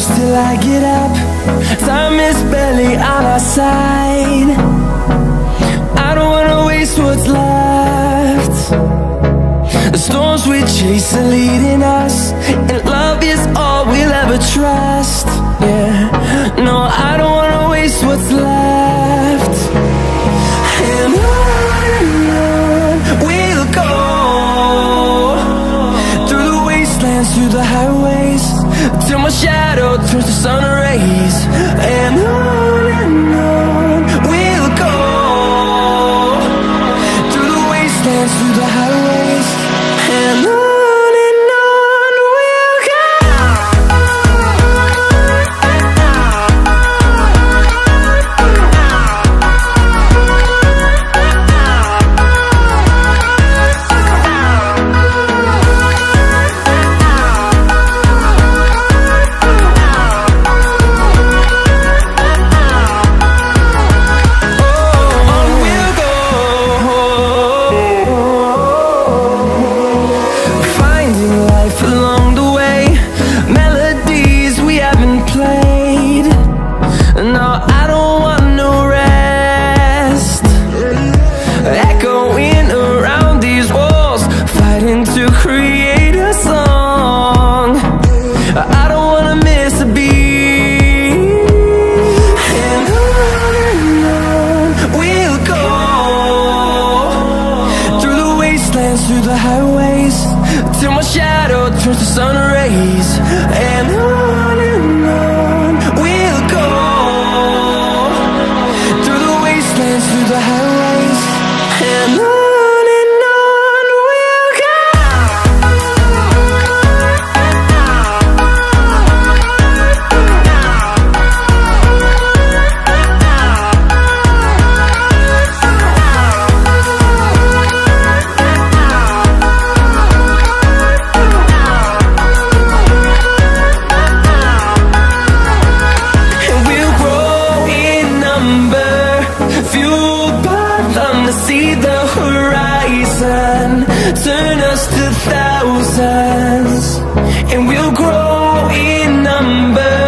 close till I get up. Time is barely on our side. I don't wanna waste what's left. The storms we chase are leading us, and love is all we'll ever trust. Yeah, no, I don't wanna waste what's left. And on we'll go, through the wastelands, through the highways, till my shadow turns to sun rays. And on we'll go, through the wastelands, through the highways, and on we'll go. Through the highways, till my shadow turns to sun rays. And on we'll go, through the wastelands, through the highways, and on we'll go. See the horizon, turn us to thousands, and we'll grow in number,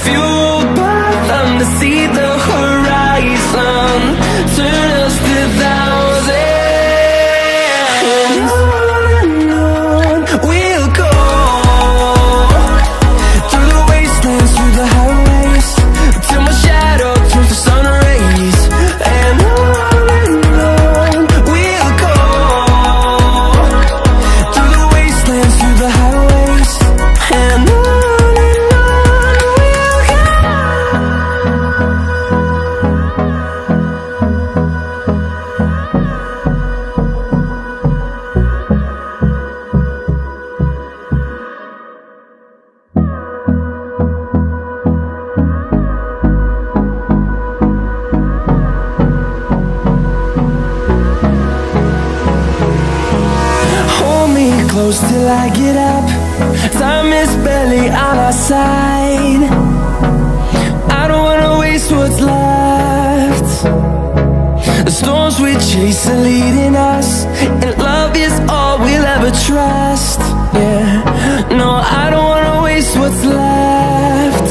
fueled by them to see the horizon, turn us to thousands. And on we'll go, through the wastelands, through the highways, till my shadow turns to sun rays. And close till I get up. Time is barely on our side. I don't wanna waste what's left. The storms we chase are leading us, and love is all we'll ever trust. Yeah, no, I don't wanna waste what's left.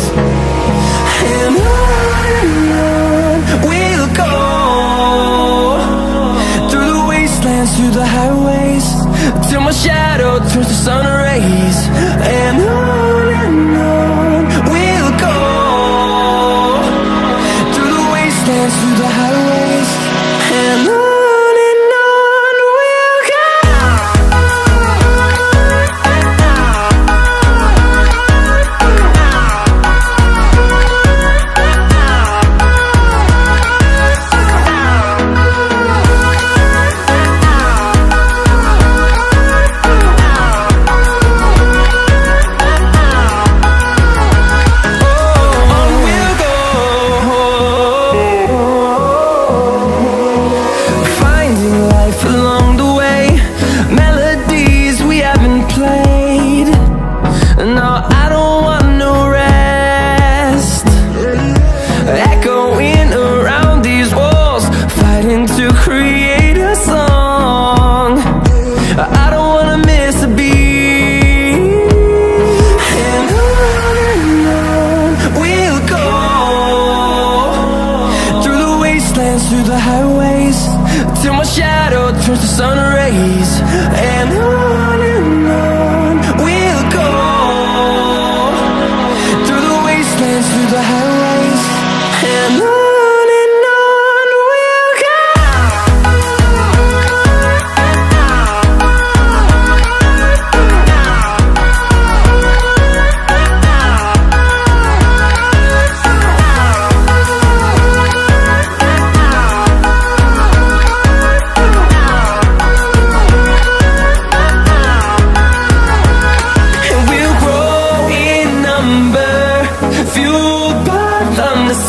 And on we'll go, through the wastelands, through the highways, till my shadow turns to sun rays. And on we'll go, through the wastelands, through the highways, and on. through the highways, till my shadow turns to sun rays. And on we'll go, through the wastelands, through the highways. And on we'll go.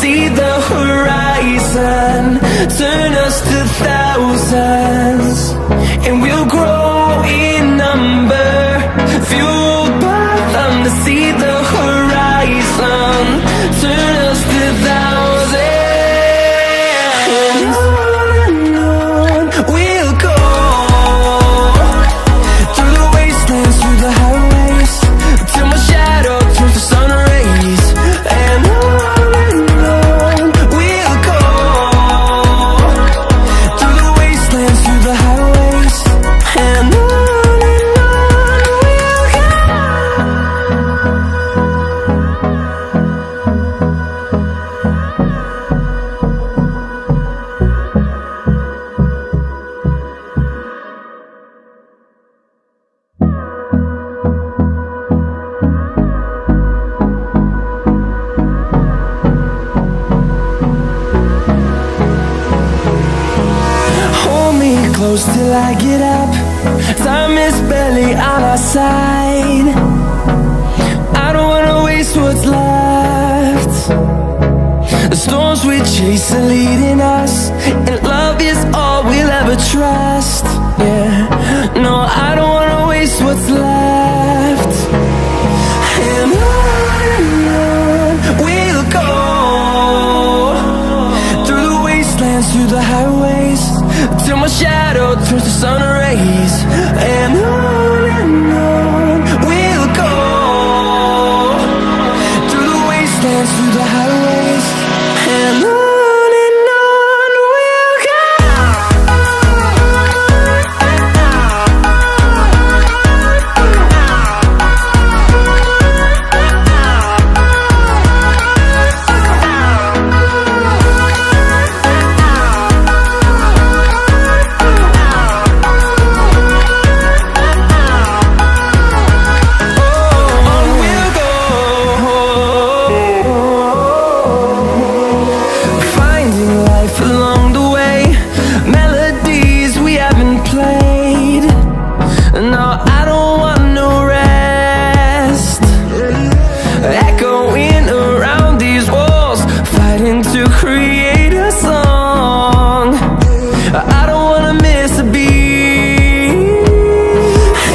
See the horizon, turn us to thousands, and we'll grow in number, fueled by them to see the horizon, turn us to thousands. And on we'll go, through the wastelands, through the highways, till my shadow turns to sun rays. And close till I get up, time is barely on our side. I don't wanna waste what's left. The storms we chase are leading us, and love is all we'll ever trust. Yeah, no, I don't wanna waste what's left. And on we'll go, through the wastelands, through the highways, till my shadow turns to sun rays. And on we'll go, through the wastelands, through the highways. And on we'll go. To create a song, I don't wanna miss a beat.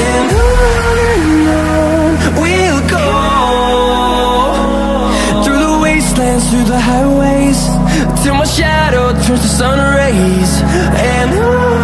And on we'll go, through the wastelands, through the highways, till my shadow turns to sun rays. And on